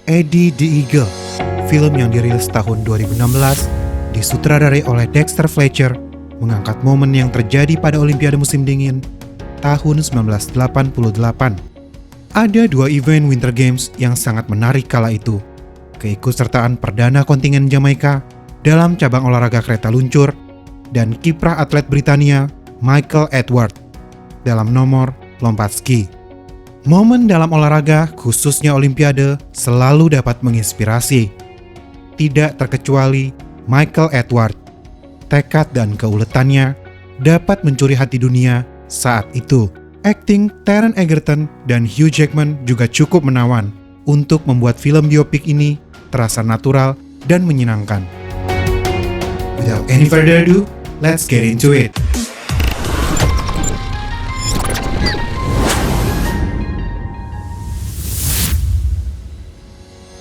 Eddie the Eagle, film yang dirilis tahun 2016, disutradarai oleh Dexter Fletcher, mengangkat momen yang terjadi pada Olimpiade musim dingin tahun 1988. Ada dua event Winter Games yang sangat menarik kala itu. Keikutsertaan perdana kontingen Jamaika dalam cabang olahraga kereta luncur dan kiprah atlet Britania Michael Edwards dalam nomor lompat ski. Momen dalam olahraga, khususnya Olimpiade, selalu dapat menginspirasi. Tidak terkecuali Michael Edwards. Tekad dan keuletannya dapat mencuri hati dunia saat itu. Akting Taron Egerton dan Hugh Jackman juga cukup menawan untuk membuat film biopik ini terasa natural dan menyenangkan. Without any further ado, let's get into it.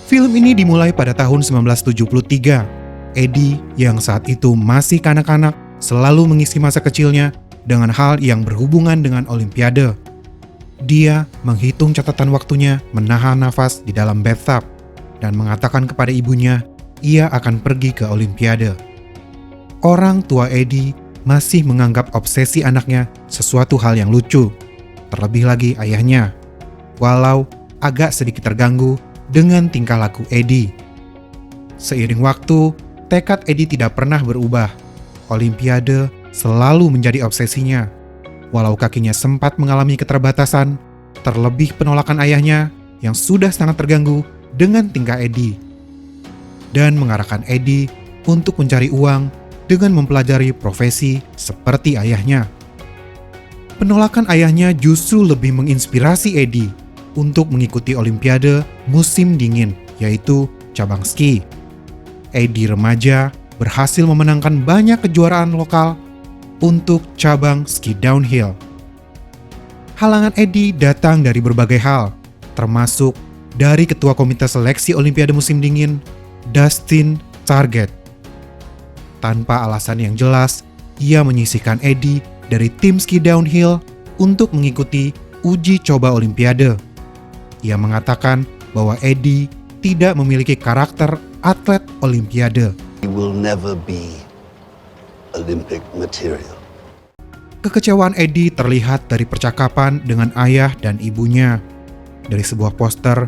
Film ini dimulai pada tahun 1973. Eddie yang saat itu masih kanak-kanak selalu mengisi masa kecilnya dengan hal yang berhubungan dengan Olimpiade. Dia menghitung catatan waktunya menahan nafas di dalam bathtub dan mengatakan kepada ibunya ia akan pergi ke Olimpiade. Orang tua Eddie masih menganggap obsesi anaknya sesuatu hal yang lucu, terlebih lagi ayahnya, walau agak sedikit terganggu dengan tingkah laku Eddie. Seiring waktu, tekad Eddie tidak pernah berubah. Olimpiade selalu menjadi obsesinya. Walau kakinya sempat mengalami keterbatasan, terlebih penolakan ayahnya yang sudah sangat terganggu dengan tingkah Eddie. Dan mengarahkan Eddie untuk mencari uang dengan mempelajari profesi seperti ayahnya. Penolakan ayahnya justru lebih menginspirasi Eddie untuk mengikuti Olimpiade musim dingin, yaitu cabang ski. Eddie remaja berhasil memenangkan banyak kejuaraan lokal untuk cabang ski downhill. Halangan Eddie datang dari berbagai hal, termasuk dari Ketua Komite Seleksi Olimpiade musim dingin, Dustin Target. Tanpa alasan yang jelas, ia menyisihkan Eddie dari tim ski downhill untuk mengikuti uji coba Olimpiade. Ia mengatakan bahwa Eddie tidak memiliki karakter atlet Olimpiade. He will never be Olympic material. Kekecewaan Eddie terlihat dari percakapan dengan ayah dan ibunya. Dari sebuah poster,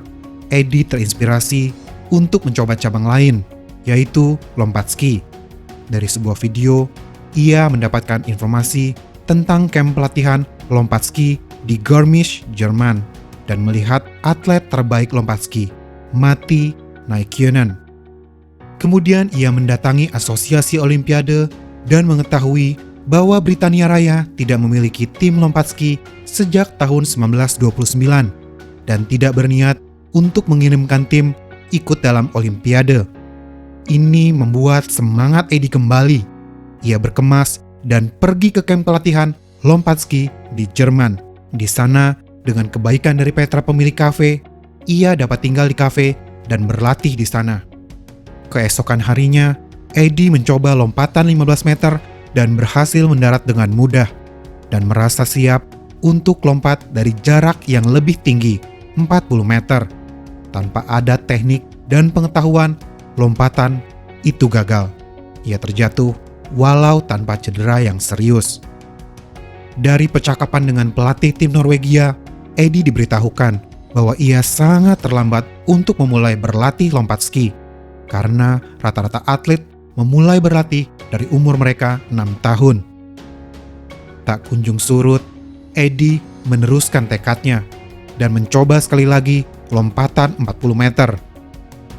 Eddie terinspirasi untuk mencoba cabang lain, yaitu lompat ski. Dari sebuah video, ia mendapatkan informasi tentang kamp pelatihan lompat ski di Garmisch, Jerman, dan melihat atlet terbaik lompat ski, Matti Näikkönen. Kemudian ia mendatangi Asosiasi Olimpiade dan mengetahui bahwa Britania Raya tidak memiliki tim lompat ski sejak tahun 1929 dan tidak berniat untuk mengirimkan tim ikut dalam Olimpiade. Ini membuat semangat Eddie kembali. Ia berkemas dan pergi ke kamp pelatihan lompat ski di Jerman. Di sana, dengan kebaikan dari Petra pemilik kafe, ia dapat tinggal di kafe dan berlatih di sana. Keesokan harinya, Eddie mencoba lompatan 15 meter dan berhasil mendarat dengan mudah dan merasa siap untuk lompat dari jarak yang lebih tinggi, 40 meter. Tanpa ada teknik dan pengetahuan, lompatan itu gagal. Ia terjatuh walau tanpa cedera yang serius. Dari percakapan dengan pelatih tim Norwegia, Eddie diberitahukan bahwa ia sangat terlambat untuk memulai berlatih lompat ski karena rata-rata atlet memulai berlatih dari umur mereka 6 tahun. Tak kunjung surut, Eddie meneruskan tekadnya dan mencoba sekali lagi lompatan 40 meter.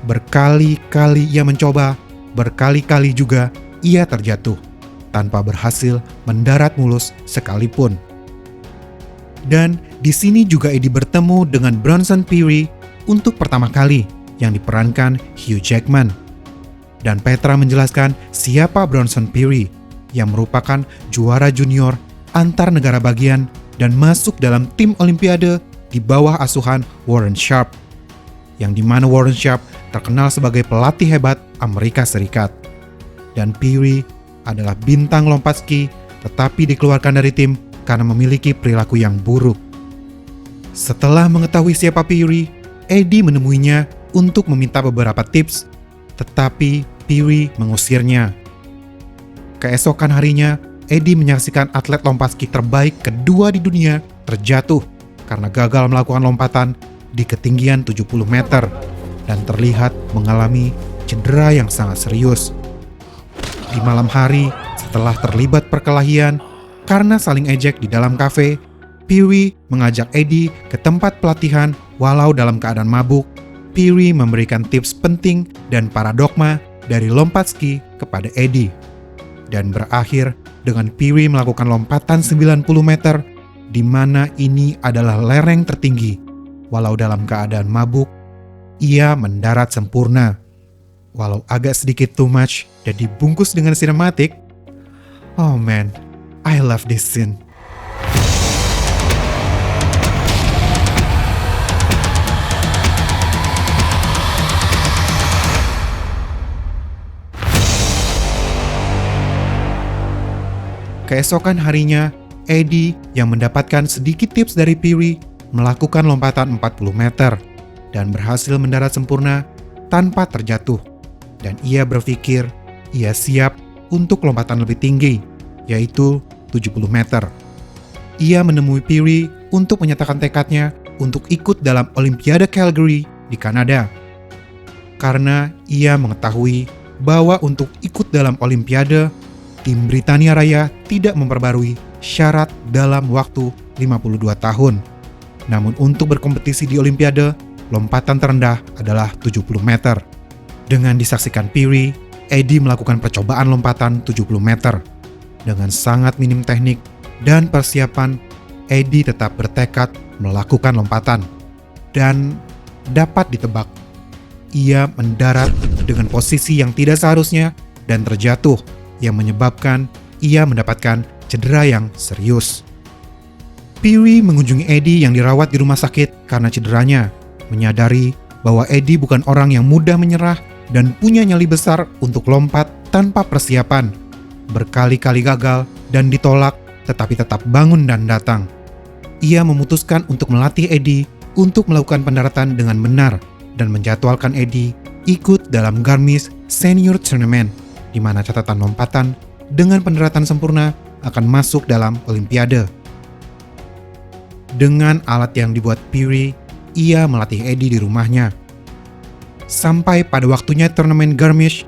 Berkali-kali ia mencoba, berkali-kali juga ia terjatuh tanpa berhasil mendarat mulus sekalipun. Dan di sini juga Eddie bertemu dengan Bronson Peary untuk pertama kali yang diperankan Hugh Jackman. Dan Petra menjelaskan siapa Bronson Peary yang merupakan juara junior antar negara bagian dan masuk dalam tim Olimpiade di bawah asuhan Warren Sharp, yang dimana Warren Sharp terkenal sebagai pelatih hebat Amerika Serikat. Dan Peary adalah bintang lompat ski tetapi dikeluarkan dari tim karena memiliki perilaku yang buruk. Setelah mengetahui siapa Peary, Eddie menemuinya untuk meminta beberapa tips, tetapi Peary mengusirnya. Keesokan harinya, Eddie menyaksikan atlet lompat ski terbaik kedua di dunia terjatuh karena gagal melakukan lompatan di ketinggian 70 meter dan terlihat mengalami cedera yang sangat serius. Di malam hari, setelah terlibat perkelahian karena saling ejek di dalam kafe, Peary mengajak Eddie ke tempat pelatihan walau dalam keadaan mabuk. Peary memberikan tips penting dan paradokma dari lompat ski kepada Eddie. Dan berakhir dengan Peary melakukan lompatan 90 meter, di mana ini adalah lereng tertinggi. Walau dalam keadaan mabuk, ia mendarat sempurna. Walau agak sedikit too much dan dibungkus dengan sinematik, oh man, I love this scene. Keesokan harinya, Eddie yang mendapatkan sedikit tips dari Peary melakukan lompatan 40 meter dan berhasil mendarat sempurna tanpa terjatuh. Dan ia berpikir ia siap untuk lompatan lebih tinggi, yaitu 70 meter. Ia menemui Peary untuk menyatakan tekadnya untuk ikut dalam Olimpiade Calgary di Kanada. Karena ia mengetahui bahwa untuk ikut dalam Olimpiade, tim Britania Raya tidak memperbarui syarat dalam waktu 52 tahun. Namun untuk berkompetisi di Olimpiade, lompatan terendah adalah 70 meter. Dengan disaksikan Peary, Eddie melakukan percobaan lompatan 70 meter. Dengan sangat minim teknik dan persiapan, Eddie tetap bertekad melakukan lompatan. Dan dapat ditebak, ia mendarat dengan posisi yang tidak seharusnya dan terjatuh, yang menyebabkan ia mendapatkan cedera yang serius. Peary mengunjungi Eddie yang dirawat di rumah sakit karena cederanya, menyadari bahwa Eddie bukan orang yang mudah menyerah dan punya nyali besar untuk lompat tanpa persiapan. Berkali-kali gagal dan ditolak, tetapi tetap bangun dan datang. Ia memutuskan untuk melatih Eddie untuk melakukan pendaratan dengan benar dan menjadwalkan Eddie ikut dalam Garmisch Senior Tournament, di mana catatan lompatan dengan pendaratan sempurna akan masuk dalam Olimpiade. Dengan alat yang dibuat Peary, ia melatih Eddie di rumahnya. Sampai pada waktunya turnamen Garmisch,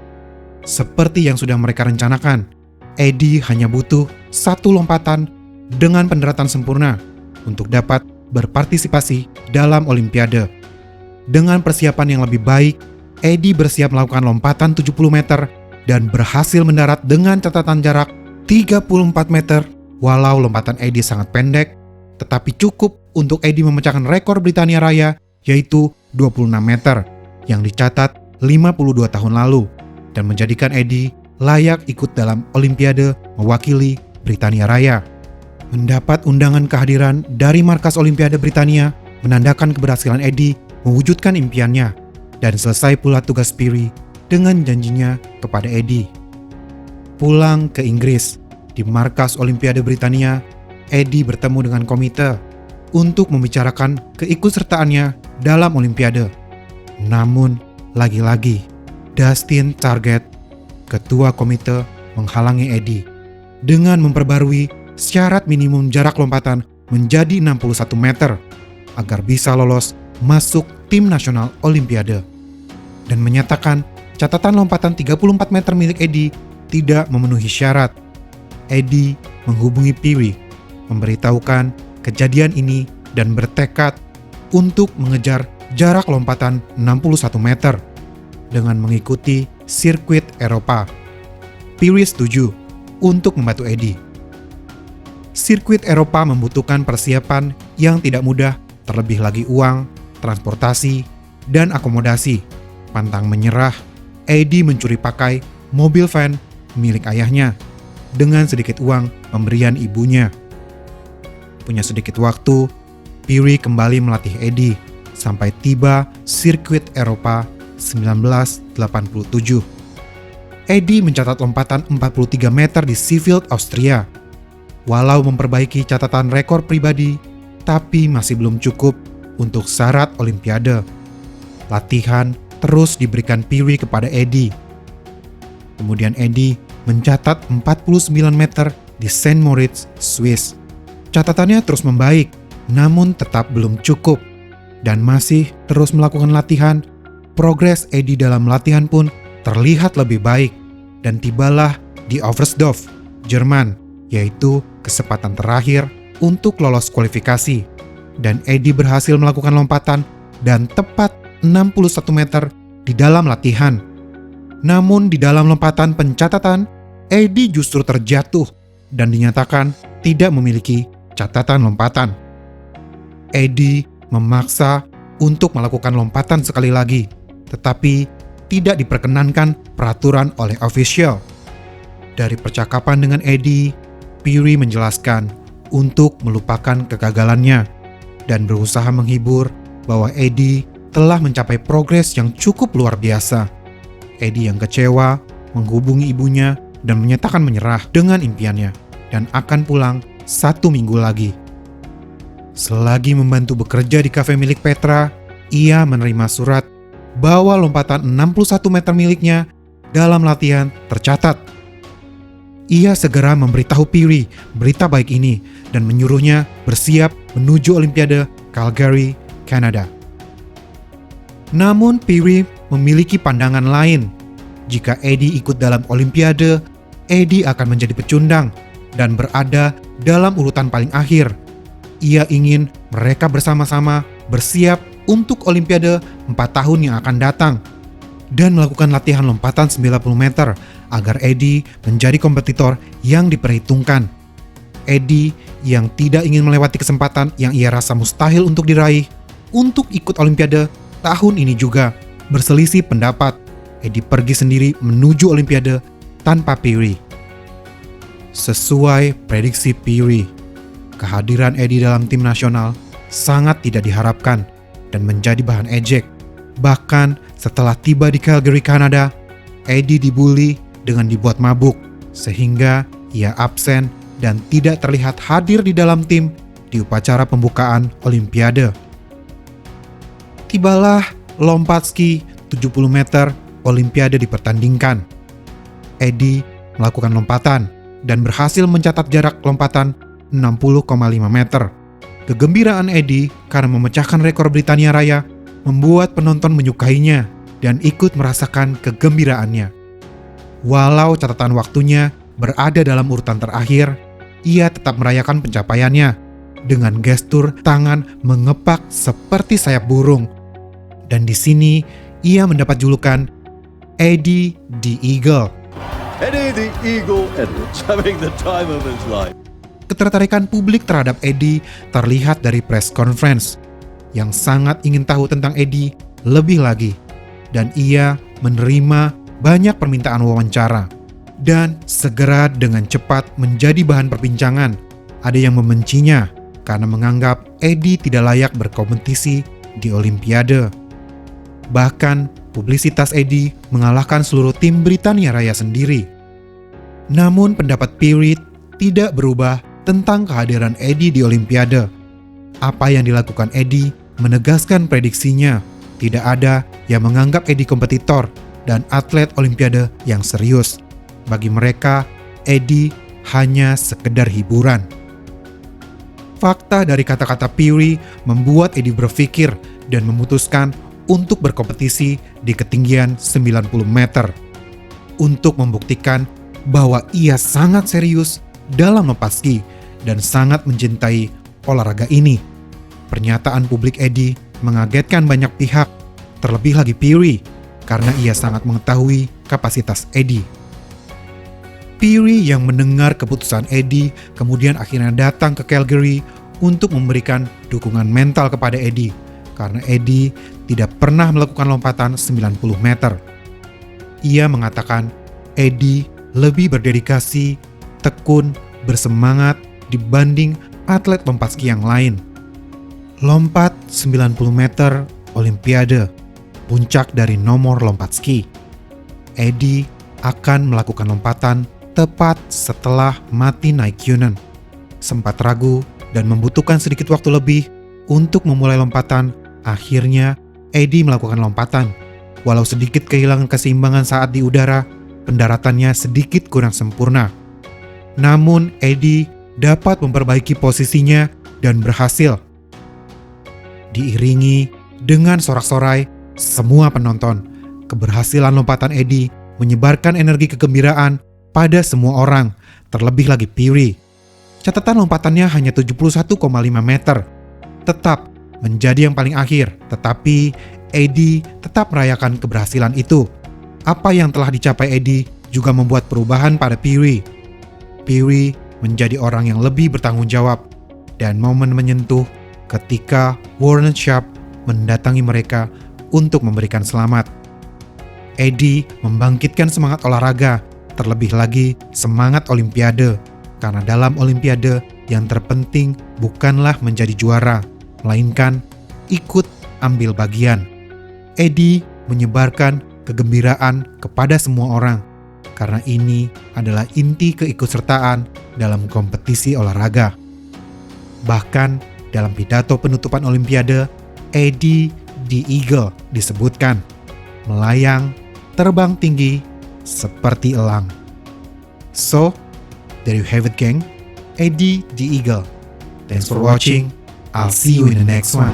seperti yang sudah mereka rencanakan, Eddie hanya butuh satu lompatan dengan pendaratan sempurna untuk dapat berpartisipasi dalam Olimpiade. Dengan persiapan yang lebih baik, Eddie bersiap melakukan lompatan 70 meter dan berhasil mendarat dengan catatan jarak 34 meter. Walau lompatan Eddie sangat pendek, tetapi cukup untuk Eddie memecahkan rekor Britania Raya, yaitu 26 meter, yang dicatat 52 tahun lalu, dan menjadikan Eddie layak ikut dalam Olimpiade mewakili Britania Raya. Mendapat undangan kehadiran dari markas Olimpiade Britania menandakan keberhasilan Eddie mewujudkan impiannya, dan selesai pula tugas Peary dengan janjinya kepada Eddie. Pulang ke Inggris, di markas Olimpiade Britania, Eddie bertemu dengan komite untuk membicarakan keikutsertaannya dalam Olimpiade. Namun, lagi-lagi, Dustin Target, ketua komite, menghalangi Eddie dengan memperbarui syarat minimum jarak lompatan menjadi 61 meter agar bisa lolos masuk tim nasional Olimpiade, dan menyatakan catatan lompatan 34 meter milik Eddie tidak memenuhi syarat. Eddie menghubungi Peary, memberitahukan kejadian ini dan bertekad untuk mengejar jarak lompatan 61 meter dengan mengikuti sirkuit Eropa. Peary setuju untuk membantu Eddie. Sirkuit Eropa membutuhkan persiapan yang tidak mudah, terlebih lagi uang, transportasi, dan akomodasi. Pantang menyerah, Eddie mencuri pakai mobil van milik ayahnya dengan sedikit uang pemberian ibunya. Punya sedikit waktu, Peary kembali melatih Eddie sampai tiba sirkuit Eropa 1987. Eddie mencatat lompatan 43 meter di Seefeld, Austria. Walau memperbaiki catatan rekor pribadi, tapi masih belum cukup untuk syarat Olimpiade. latihan terus diberikan Peary kepada Eddie. Kemudian Eddie mencatat 49 meter di St. Moritz, Swiss. Catatannya terus membaik, namun tetap belum cukup. Dan masih terus melakukan latihan, progres Eddie dalam latihan pun terlihat lebih baik. Dan tibalah di Oversdorf, Jerman, yaitu kesempatan terakhir untuk lolos kualifikasi. Dan Eddie berhasil melakukan lompatan dan tepat 61 meter di dalam latihan. Namun di dalam lompatan pencatatan, Eddie justru terjatuh dan dinyatakan tidak memiliki catatan lompatan. Eddie memaksa untuk melakukan lompatan sekali lagi, tetapi tidak diperkenankan peraturan oleh ofisial. Dari percakapan dengan Eddie, Peary menjelaskan untuk melupakan kegagalannya dan berusaha menghibur bahwa Eddie telah mencapai progres yang cukup luar biasa. Eddie yang kecewa menghubungi ibunya dan menyatakan menyerah dengan impiannya dan akan pulang 1 minggu lagi. Selagi membantu bekerja di kafe milik Petra, ia menerima surat bahwa lompatan 61 meter miliknya dalam latihan tercatat. Ia segera memberitahu Peary berita baik ini dan menyuruhnya bersiap menuju Olimpiade Calgary, Kanada. Namun Peary memiliki pandangan lain. Jika Eddie ikut dalam Olimpiade, Eddie akan menjadi pecundang dan berada dalam urutan paling akhir. Ia ingin mereka bersama-sama bersiap untuk Olimpiade 4 tahun yang akan datang dan melakukan latihan lompatan 90 meter agar Eddie menjadi kompetitor yang diperhitungkan. Eddie yang tidak ingin melewati kesempatan yang ia rasa mustahil untuk diraih untuk ikut Olimpiade tahun ini juga berselisih pendapat. Eddie pergi sendiri menuju Olimpiade tanpa Peary. Sesuai prediksi Peary, kehadiran Eddie dalam tim nasional sangat tidak diharapkan dan menjadi bahan ejek. Bahkan setelah tiba di Calgary, Kanada, Eddie dibully dengan dibuat mabuk, sehingga ia absen dan tidak terlihat hadir di dalam tim di upacara pembukaan Olimpiade. Tibalah lompat ski 70 meter Olimpiade dipertandingkan. Eddie melakukan lompatan dan berhasil mencatat jarak lompatan 60,5 meter. Kegembiraan Eddie karena memecahkan rekor Britania Raya membuat penonton menyukainya dan ikut merasakan kegembiraannya. Walau catatan waktunya berada dalam urutan terakhir, ia tetap merayakan pencapaiannya dengan gestur tangan mengepak seperti sayap burung. Dan di sini ia mendapat julukan Eddie the Eagle. Eddie the Eagle Edwards having the time of his life. Ketertarikan publik terhadap Eddie terlihat dari press conference yang sangat ingin tahu tentang Eddie lebih lagi, dan ia menerima banyak permintaan wawancara dan segera dengan cepat menjadi bahan perbincangan. Ada yang membencinya karena menganggap Eddie tidak layak berkompetisi di Olimpiade. Bahkan publisitas Eddie mengalahkan seluruh tim Britania Raya sendiri. Namun pendapat Peary tidak berubah tentang kehadiran Eddie di Olimpiade. Apa yang dilakukan Eddie menegaskan prediksinya. Tidak ada yang menganggap Eddie kompetitor dan atlet Olimpiade yang serius. Bagi mereka, Eddie hanya sekedar hiburan. Fakta dari kata-kata Peary membuat Eddie berpikir dan memutuskan untuk berkompetisi di ketinggian 90 meter. Untuk membuktikan bahwa ia sangat serius dalam lompat ski dan sangat mencintai olahraga ini. Pernyataan publik Eddie mengagetkan banyak pihak, terlebih lagi Peary, karena ia sangat mengetahui kapasitas Eddie. Peary yang mendengar keputusan Eddie kemudian akhirnya datang ke Calgary untuk memberikan dukungan mental kepada Eddie, karena Eddie tidak pernah melakukan lompatan 90 meter. Ia mengatakan Eddie lebih berdedikasi, tekun, bersemangat dibanding atlet lompat ski yang lain. Lompat 90 meter Olimpiade, puncak dari nomor lompat ski. Eddie akan melakukan lompatan tepat setelah Matti Näikkönen. Sempat ragu dan membutuhkan sedikit waktu lebih untuk memulai lompatan. Akhirnya Eddie melakukan lompatan. Walau sedikit kehilangan keseimbangan saat di udara, pendaratannya sedikit kurang sempurna. Namun Eddie dapat memperbaiki posisinya dan berhasil. Diiringi dengan sorak-sorai semua penonton, keberhasilan lompatan Eddie menyebarkan energi kegembiraan pada semua orang, terlebih lagi Peary. Catatan lompatannya hanya 71,5 meter. Tetap menjadi yang paling akhir, tetapi Eddie tetap merayakan keberhasilan itu. Apa yang telah dicapai Eddie juga membuat perubahan pada Peary. Peary menjadi orang yang lebih bertanggung jawab, dan momen menyentuh ketika Warren Sharp mendatangi mereka untuk memberikan selamat. Eddie membangkitkan semangat olahraga, terlebih lagi semangat Olimpiade, karena dalam Olimpiade yang terpenting bukanlah menjadi juara, melainkan ikut ambil bagian. Eddie menyebarkan kegembiraan kepada semua orang, karena ini adalah inti keikutsertaan dalam kompetisi olahraga. Bahkan dalam pidato penutupan Olimpiade, Eddie the Eagle disebutkan, melayang, terbang tinggi, seperti elang. So, there you have it, gang. Eddie the Eagle. Thanks for watching. I'll see you in the next one.